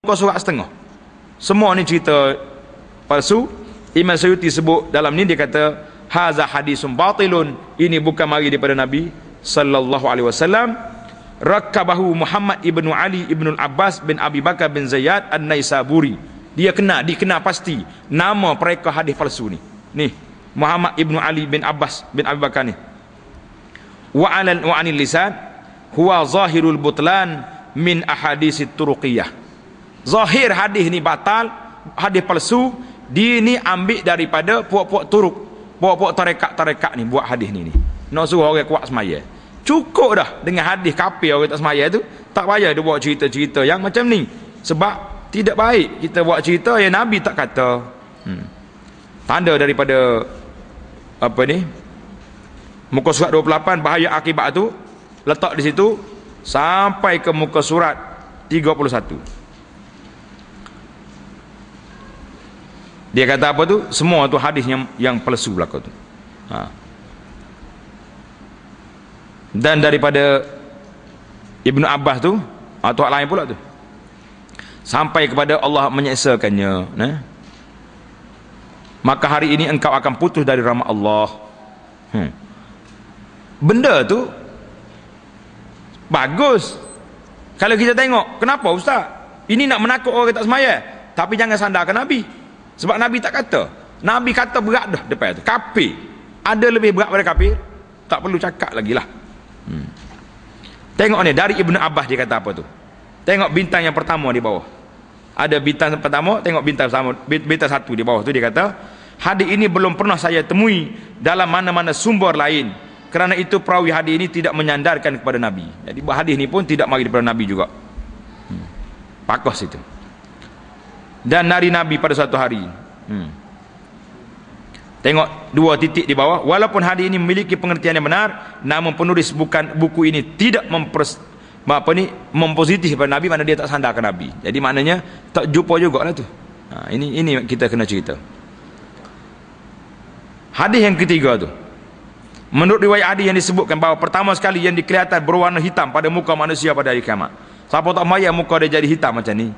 muka surat setengah. Semua ni cerita palsu. Imam Suyuti sebut dalam ni, dia kata haza hadisun batilun, ini bukan mari daripada Nabi sallallahu alaihi wasallam. Rakabahu Muhammad ibnu Ali ibnu Abbas bin Abi Bakar bin Zayyad An-Naisaburi. Dia dikenal pasti nama mereka hadis palsu ni. Ni Muhammad ibnu Ali bin Abbas bin Abi Bakar ni. Wa anil lisan huwa zahirul butlan min ahadisit turuqiyah. Zahir hadis ni batal, hadis palsu. Dia ni ambil daripada puak-puak turuk, puak-puak tarekat ni buat hadis ni. Nak suruh orang kuat semaya. Cukup dah dengan hadis kafir orang tak semaya tu. Tak payah dia buat cerita-cerita yang macam ni. Sebab tidak baik kita buat cerita yang Nabi tak kata. Tanda daripada apa ni, muka surat 28 bahaya akibat tu letak di situ sampai ke muka surat 31. Dia kata apa tu? Semua tu hadis yang palsu belaka tu. Dan daripada Ibnu Abbas tu atau lain pula tu, sampai kepada Allah menyeksakannya, maka hari ini engkau akan putus dari rahmat Allah. Benda tu bagus kalau kita tengok. Kenapa Ustaz? Ini nak menakut orang tak semaya. Tapi jangan sandarkan Nabi. Sebab Nabi tak kata. Nabi kata berat dah depan tu. Kafir. Ada lebih berat pada kafir? Tak perlu cakap lagi lah. Tengok ni, dari Ibnu Abbas dia kata apa tu. Tengok bintang yang pertama di bawah. Ada bintang pertama, tengok bintang pertama, bintang satu di bawah tu. Dia kata hadis ini belum pernah saya temui dalam mana-mana sumber lain. Kerana itu perawi hadis ini tidak menyandarkan kepada Nabi. Jadi hadis ni pun tidak mari daripada Nabi juga. Pakos itu. Dan dari Nabi pada suatu hari. Tengok dua titik di bawah. Walaupun hadis ini memiliki pengertian yang benar, namun penulis buku ini tidak mempositif pada Nabi, mana dia tak sandarkan Nabi. Jadi maknanya tak jumpa juga lah tu. Ini kita kena cerita. Hadis yang ketiga tu, menurut riwayat hadis yang disebutkan bahawa pertama sekali yang dikelihatan berwarna hitam pada muka manusia pada hari kiamat. Siapa tak maya muka dia jadi hitam macam ni.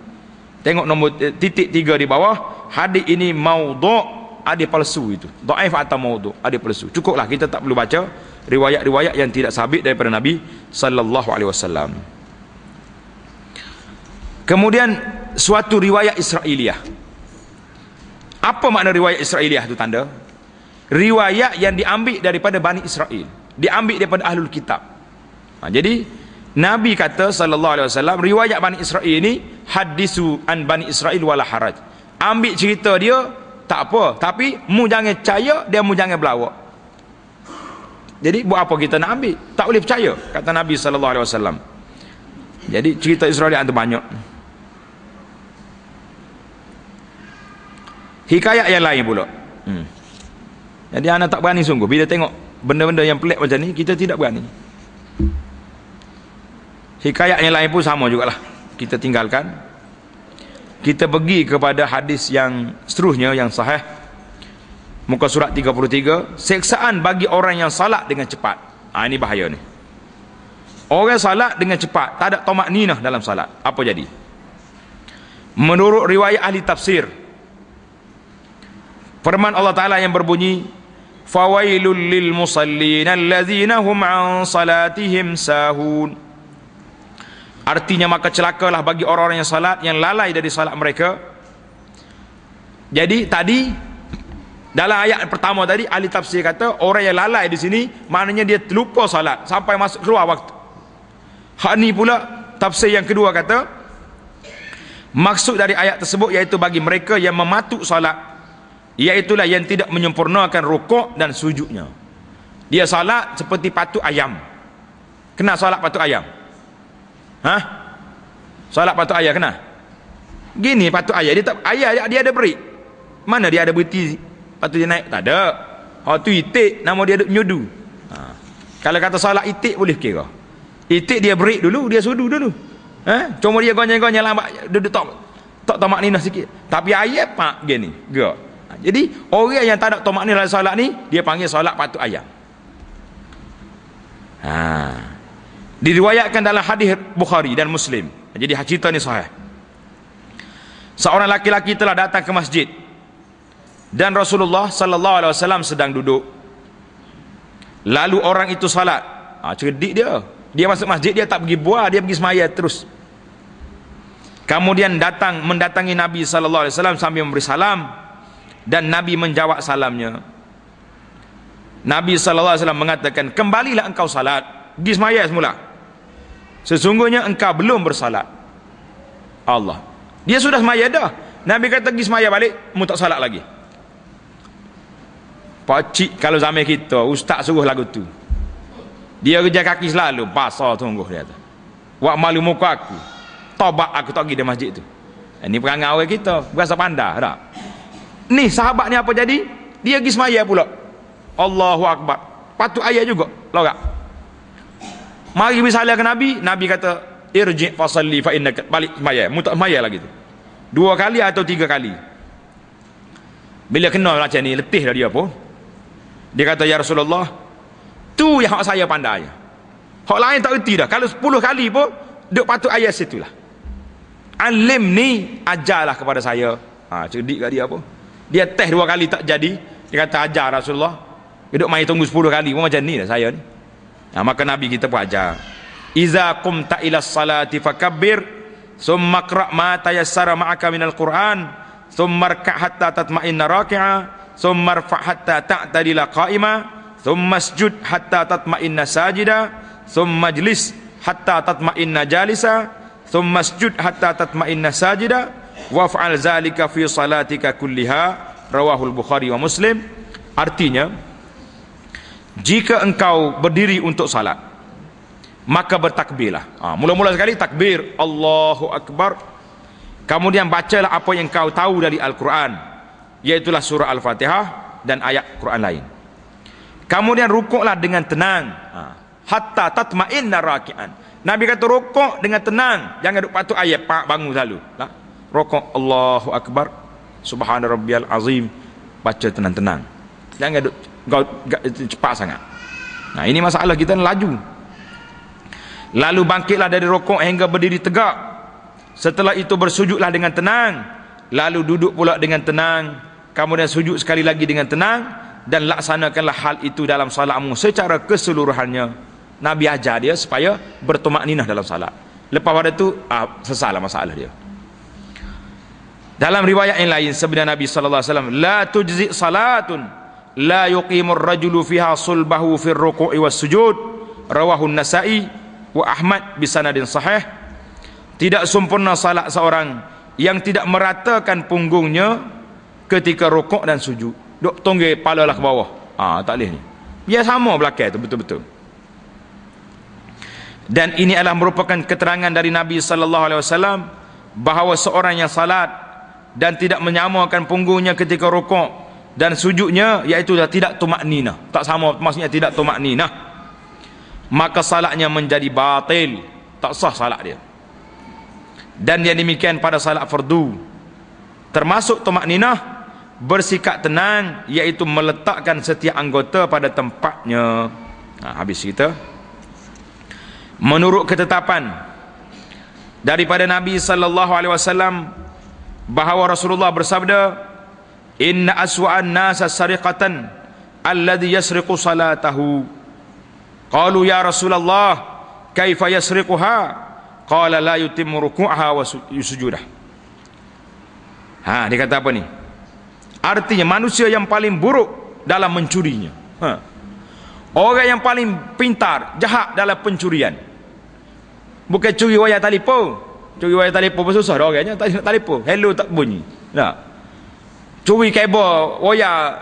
Tengok nombor titik 3 di bawah. Hadis ini maudhu', hadis palsu itu. Dhaif atau maudhu', hadis palsu. Cukuplah, kita tak perlu baca riwayat-riwayat yang tidak sabit daripada Nabi sallallahu alaihi wasallam. Kemudian suatu riwayat Israiliyah. Apa makna riwayat Israiliyah itu tanda? Riwayat yang diambil daripada Bani Israel, diambil daripada Ahlul Kitab. Jadi Nabi kata sallallahu alaihi wasallam, riwayat Bani Israel ini hadisu an Bani Israel wala haraj. Ambil cerita dia tak apa, tapi mu jangan percaya dia, mu jangan berlawak. Jadi buat apa kita nak ambil? Tak boleh percaya, kata Nabi sallallahu alaihi wasallam. Jadi cerita Israel itu banyak. Hikayat yang lain pula. Jadi anak tak berani sungguh bila tengok benda-benda yang pelik macam ni, kita tidak berani. Hikayat yang lain pun sama jugalah, kita tinggalkan. Kita pergi kepada hadis yang seterusnya yang sahih. Muka surat 33, seksaan bagi orang yang salat dengan cepat. Ini bahaya ni. Orang salat dengan cepat, tak ada tamakninah dalam salat. Apa jadi? Menurut riwayat ahli tafsir, firman Allah Ta'ala yang berbunyi, fawailul lil musallin allazina hum an salatihim sahun. Artinya maka celakalah bagi orang-orang yang salat, yang lalai dari salat mereka. Jadi tadi dalam ayat pertama tadi ahli tafsir kata orang yang lalai di sini maknanya dia terlupa salat sampai masuk keluar waktu. Hak ni pula tafsir yang kedua kata maksud dari ayat tersebut iaitu bagi mereka yang mematuk salat, iaitulah yang tidak menyempurnakan rukuk dan sujudnya. Dia salat seperti patuk ayam. Kena salat patuk ayam? Salat patuk ayam kena? Gini patuk ayam, dia tak, ayam dia ada berit. Mana dia ada berhenti patut dia naik? Tak ada. Tu itik, nama dia ada menyudu. Kalau kata salat itik boleh kira. Itik dia berit dulu, dia sudu dulu. Cuma dia gonyang-gonyang lambat, duduk tak tamakninah sikit. Tapi ayam pak gini, gerak. Jadi orang yang tak ada tamakninah dalam salat ni, dia panggil salat patuk ayam. Diriwayatkan dalam hadis Bukhari dan Muslim. Jadi cerita ni sahih. Seorang laki-laki telah datang ke masjid dan Rasulullah sallallahu alaihi wasallam sedang duduk. Lalu orang itu salat. Cerdik dia. Dia masuk masjid, dia tak pergi buah, dia pergi semaya terus. Kemudian mendatangi Nabi sallallahu alaihi wasallam sambil memberi salam dan Nabi menjawab salamnya. Nabi sallallahu alaihi wasallam mengatakan, "Kembalilah engkau salat, pergi semaya semula. Sesungguhnya engkau belum bersalat." Allah. Dia sudah semaya dah. Nabi kata pergi semaya balik, mu tak salat lagi. Pakcik kalau zaman kita, ustaz suruh lagu tu. Dia kerja kaki selalu, pasal tunggu dia tu. Wak malu muka aku. Tobat aku tak pergi di masjid tu. Ini perangai orang kita, berasa pandai tak? Ni sahabat ni apa jadi? Dia pergi semaya pula. Allahu Akbar. Patut ayat juga. Lorak. Mari bersalah ke Nabi. Nabi kata, irji' fasalli fa innaka, balik semaya. Mu tak semaya lagi tu. 2 kali atau 3 kali. Bila kena macam ni, letih dah dia pun. Dia kata, ya Rasulullah, tu yang hak saya pandai. Hak lain tak erti dah. Kalau 10 kali pun duk patut ayat situlah. Alim ni ajarlah kepada saya. Cerdik kat dia pun. Dia teh 2 kali tak jadi. Dia kata ajar Rasulullah. Dia duk main tunggu 10 kali pun macam ni dah saya ni. Maka Nabi kita pun ajar. Iza qumta ila salati fakabbir, summa qra' ma tayassara ma'aka minal Qur'an, summa rka' hatta tatma'inna raki'a, summa rfa' hatta ta'tadila qa'ima, summa sujud hatta tatma'inna sajida, summa jlis hatta tatma'inna jalisa, summa sujud hatta tatma'inna sajida, waf'al zalika fi salatika kulliha. Rawahul Bukhari wa Muslim. Artinya, jika engkau berdiri untuk salat, maka bertakbirlah. Mula-mula sekali takbir, Allahu Akbar. Kemudian bacalah apa yang kau tahu dari Al-Quran, iaitulah surah Al-Fatihah dan ayat Quran lain. Kemudian rukuklah dengan tenang, hatta tatma'inna raki'an. Nabi kata rukuk dengan tenang, jangan duk patut ayat pak bangun selalu. Rukuk Allahu Akbar, subhana rabbiyal azim, baca tenang-tenang. Jangan duk cepat sangat. Ini masalah kita laju. Lalu bangkitlah dari rukuk hingga berdiri tegak. Setelah itu bersujudlah dengan tenang, lalu duduk pula dengan tenang, kemudian sujud sekali lagi dengan tenang, dan laksanakanlah hal itu dalam salatmu secara keseluruhannya. Nabi ajar dia supaya bertumakninah dalam salat. Lepas pada itu selesailah masalah dia. Dalam riwayat yang lain sabda Nabi sallallahu alaihi wasallam, la tujzi salatun la yuqimur rajulu fiha sulbahu fir ruku'i was sujud. Rawahu An-Nasa'i wa Ahmad bisanadin sahih. Tidak sempurna salat seorang yang tidak meratakan punggungnya ketika rukuk dan sujud. Duk tonggek kepala lah ke bawah. Tak boleh ni. Biar sama belakang tu betul-betul. Dan ini adalah merupakan keterangan dari Nabi sallallahu alaihi wasallam bahawa seorang yang salat dan tidak menyamakan punggungnya ketika rukuk dan sujudnya, iaitu tidak tumakninah, tak sama, maksudnya tidak tumakninah, maka salatnya menjadi batil, tak sah salat dia. Dan yang demikian pada salat fardu, termasuk tumakninah, bersikap tenang, iaitu meletakkan setiap anggota pada tempatnya. Habis kita. Menurut ketetapan daripada Nabi sallallahu alaihi wasallam bahawa Rasulullah bersabda, inna aswa'an nasa sariqatan alladhi yasriqu salatahu. Qalu ya Rasulullah kaifa yasriquha? Qala la yutimmu ruku'aha wa sujudah. Dia kata apa ni? Artinya manusia yang paling buruk dalam mencurinya. Orang yang paling pintar, jahat dalam pencurian. Bukan curi wayar telefon. Curi wayar telefon pun susah dah orangnya, tak nak telefon. Hello tak bunyi. Curi kabel wayar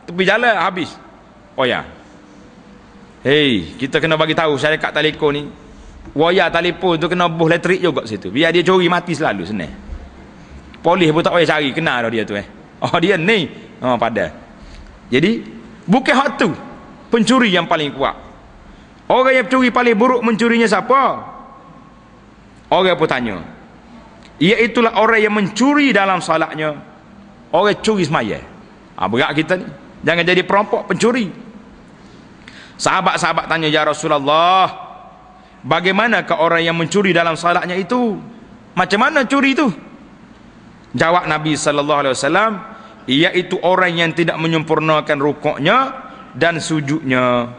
tepi jalan habis wayar. Hei, kita kena bagi tahu syarikat telefon ni, wayar telefon tu kena buh elektrik juga situ. Biar dia curi mati selalu senang. Polis pun tak payah cari, kenal dah dia tu dia ni. Pada. Jadi bukan hak tu pencuri yang paling kuat. Orang yang pencuri paling buruk mencurinya siapa? Orang pun tanya. Iaitulah orang yang mencuri dalam salatnya. Orang curi semaya. Berat kita ni. Jangan jadi perampok pencuri. Sahabat-sahabat tanya, ya Rasulullah, bagaimanakah orang yang mencuri dalam salatnya itu? Macam mana curi itu? Jawab Nabi sallallahu alaihi wasallam, iaitu orang yang tidak menyempurnakan rukuknya dan sujudnya.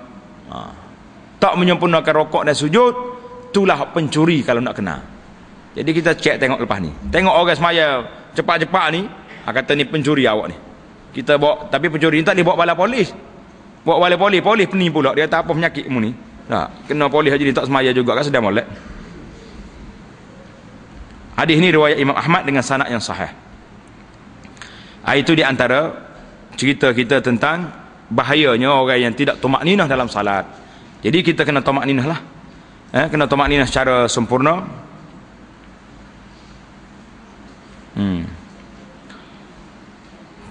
Tak menyempurnakan rukuk dan sujud, itulah pencuri kalau nak kena. Jadi kita cek tengok lepas ni. Tengok orang semaya cepat-cepat ni, kata ni pencuri awak ni. Kita bawa, tapi pencuri ni tak boleh bawa bala polis. Bawa bala polis, polis pening pula. Dia tak apa penyakitmu ni. Kena polis aja ni tak semaya juga kan, sedang molek. Hadis ni riwayat Imam Ahmad dengan sanad yang sahih. Itu di antara cerita kita tentang bahayanya orang yang tidak tumakninah dalam salat. Jadi kita kena tumakninah lah. Kena tumakninah secara sempurna.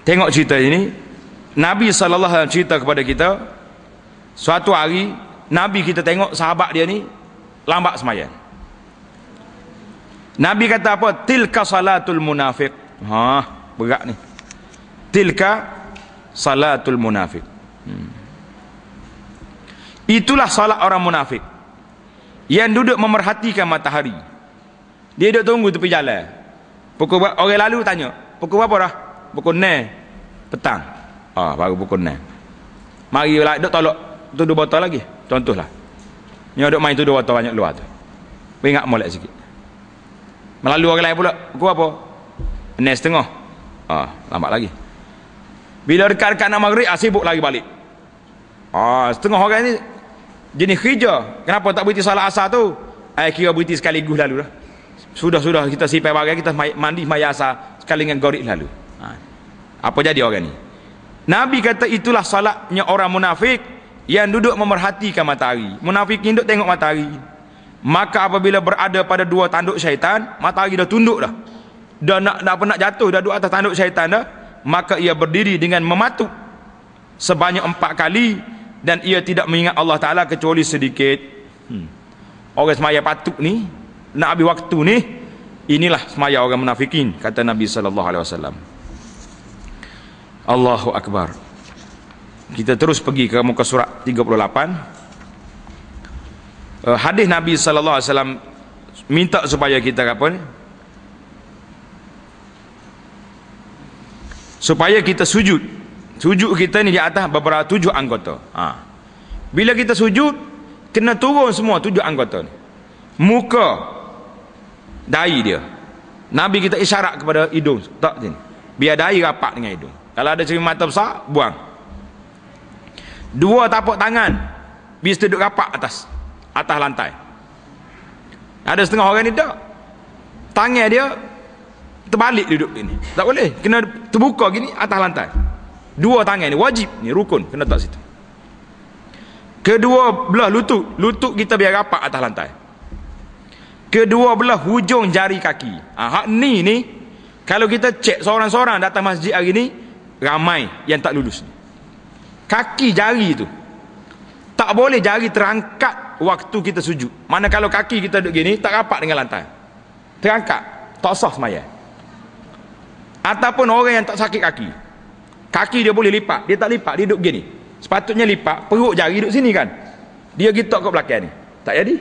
Tengok cerita ini. Nabi SAW cerita kepada kita, suatu hari Nabi kita tengok sahabat dia ni lambat sembahyang. Nabi kata apa? Tilka salatul munafiq. Berat ni. Tilka salatul munafiq. Itulah salat orang munafik yang duduk memerhatikan matahari. Dia duduk tunggu tepi jalan. Pukul orang lalu tanya, pukul berapa dah? Pukul 6 petang. Baru pukul 6. Mari lah duduk tolak tuduh botol lagi. Contohlah. Ni duduk main tuduh botol banyak luar tu. Ingat molek sikit. Melalu orang lain pula, pukul apa? 6:30. Lambat lagi. Bila dekat-dekat nak maghrib, sibuk lagi balik. Setengah orang ni jenis kerja. Kenapa tak berhenti salat asar tu? Kira berhenti sekaligus lalu dah. Sudah kita sipai bagai, kita mandi maya asar sekali dengan gorik lalu. Apa jadi orang ni? Nabi kata itulah salatnya orang munafik yang duduk memerhatikan matahari. Munafik ni duduk tengok matahari. Maka apabila berada pada dua tanduk syaitan, matahari dah tunduk dah. Dah nak jatuh dah duduk atas tanduk syaitan dah, maka ia berdiri dengan mematuk sebanyak 4 kali dan ia tidak mengingat Allah Ta'ala kecuali sedikit. Orang semaya patuk ni, nak habis waktu ni, inilah semaya orang munafikin, kata Nabi SAW. Allahu Akbar. Kita terus pergi ke muka surat 38. Hadis Nabi SAW minta supaya kita apa ni? Supaya kita sujud. Sujud kita ni di atas beberapa 7 anggota. Bila kita sujud, kena turun semua 7 anggota ni. Muka, dahi dia. Nabi kita isyarat kepada hidung, tak sini. Biar dahi rapat dengan hidung. Kalau ada cermin mata besar, buang. 2 tapak tangan, biar duduk rapat atas lantai. Ada setengah orang ni tak. Tangan dia terbalik duduk ini. Tak boleh. Kena terbuka gini atas lantai. 2 tangan ni wajib ni, rukun kena tak situ. Kedua belah lutut kita biar rapat atas lantai. Kedua belah hujung jari kaki. Hak ni kalau kita cek seorang-seorang datang masjid hari ni, ramai yang tak lulus. Kaki jari tu tak boleh jari terangkat waktu kita sujud. Mana kalau kaki kita duduk gini tak rapat dengan lantai, terangkat, tak sah sembahyang. Ataupun orang yang tak sakit kaki dia boleh lipat, dia tak lipat, dia duduk gini. Sepatutnya lipat, perut jari duduk sini kan, dia gitok kat belakang ni, tak jadi.